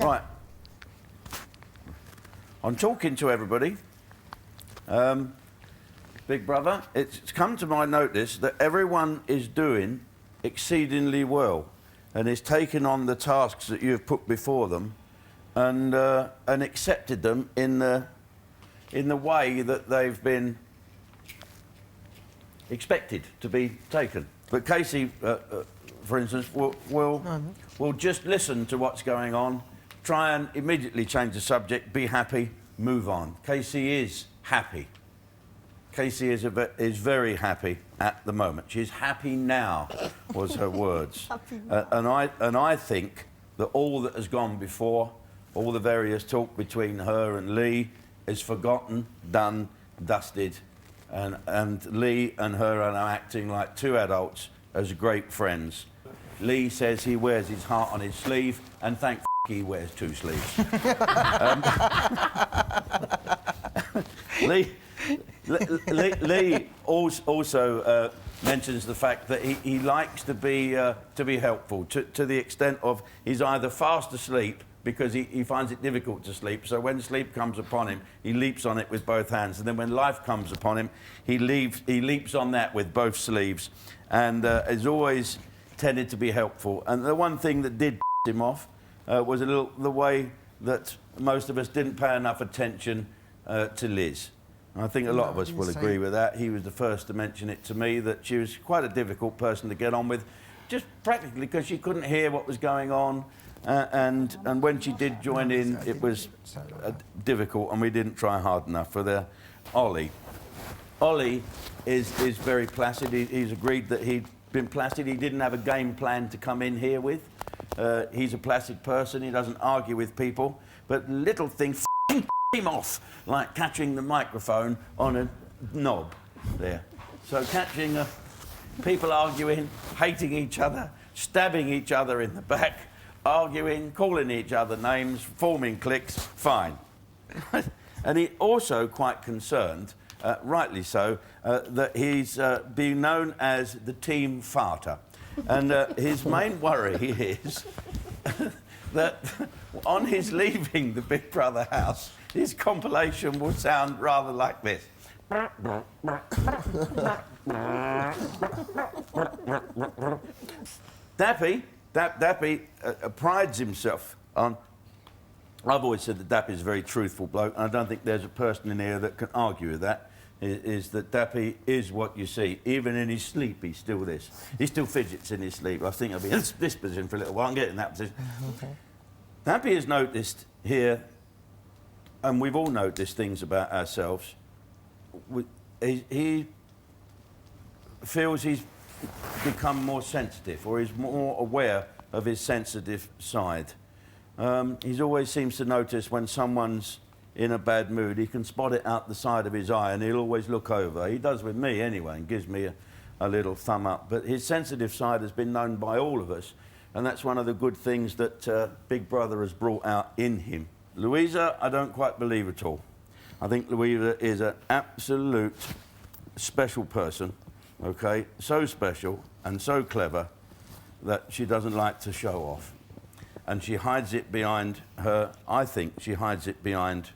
Right. I'm talking to everybody. Big brother, it's come to my notice that everyone is doing exceedingly well and is taking on the tasks that you have put before them and accepted them in the way that they've been expected to be taken. But Casey, for instance, will just listen to what's going on, try and immediately change the subject, be happy, move on. Casey is happy. Casey is very happy at the moment. She's happy now, was her words. And I think that all that has gone before, all the various talk between her and Lee, is forgotten, done, dusted, and Lee and her are now acting like two adults as great friends. Lee says he wears his heart on his sleeve, and thank he wears two sleeves. Lee also mentions the fact that he likes to be helpful to the extent of he's either fast asleep because he finds it difficult to sleep, so when sleep comes upon him, he leaps on it with both hands, and then when life comes upon him, he leaps on that with both sleeves, and has always tended to be helpful. And the one thing that did him off was the way that most of us didn't pay enough attention to Liz. I think a lot of us will agree with that. He was the first to mention it to me, that she was quite a difficult person to get on with, just practically because she couldn't hear what was going on, and when she did join in, it was difficult, and we didn't try hard enough for the Ollie. Ollie is very placid. He's agreed that he'd been placid. He didn't have a game plan to come in here with. He's a placid person. He doesn't argue with people, but little things him off, like catching the microphone on a knob there. So catching people arguing, hating each other, stabbing each other in the back, arguing, calling each other names, forming cliques, fine. And he also quite concerned, rightly so, that he's being known as the team farter. And his main worry is that on his leaving the Big Brother house, his compilation will sound rather like this. Dappy prides himself on... I've always said that Dappy's a very truthful bloke, and I don't think there's a person in here that can argue with that, is that Dappy is what you see. Even in his sleep, he's still this. He still fidgets in his sleep. I think I'll be in this position for a little while and get in that position. Okay. Dappy has noticed here, and we've all noticed things about ourselves, he feels he's become more sensitive, or he's more aware of his sensitive side. He always seems to notice when someone's in a bad mood. He can spot it out the side of his eye, and he'll always look over. He does with me anyway, and gives me a little thumb up. But his sensitive side has been known by all of us, and that's one of the good things that Big Brother has brought out in him. Louisa, I don't quite believe at all. I think Louisa is an absolute special person, okay? So special and so clever that she doesn't like to show off. And she hides it behind her, I think she hides it behind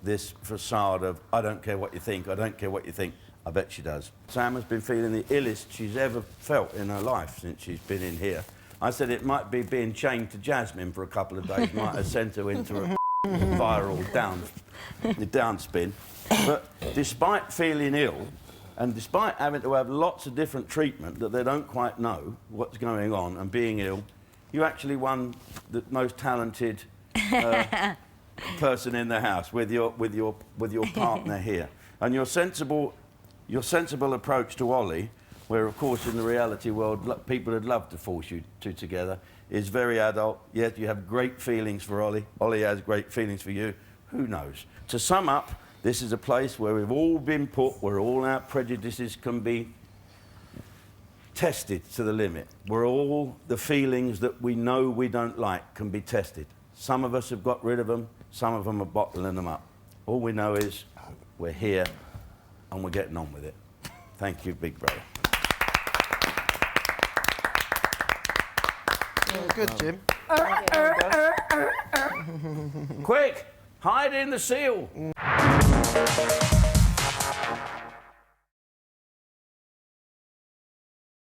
this facade of, I don't care what you think, I don't care what you think. I bet she does. Sam has been feeling the illest she's ever felt in her life since she's been in here. I said it might be being chained to Jasmine for a couple of days might have sent her into a viral downspin. But despite feeling ill, and despite having to have lots of different treatment that they don't quite know what's going on and being ill, you actually won the most talented person in the house with your partner here. And your sensible approach to Ollie, where of course in the reality world people would love to force you two together, is very adult. Yet you have great feelings for Ollie. Ollie has great feelings for you. Who knows? To sum up, this is a place where we've all been put, where all our prejudices can be tested to the limit, where all the feelings that we know we don't like can be tested. Some of us have got rid of them, some of them are bottling them up. All we know is we're here and we're getting on with it. Thank you, Big Brother. Good, Jim. Quick, hide in the seal.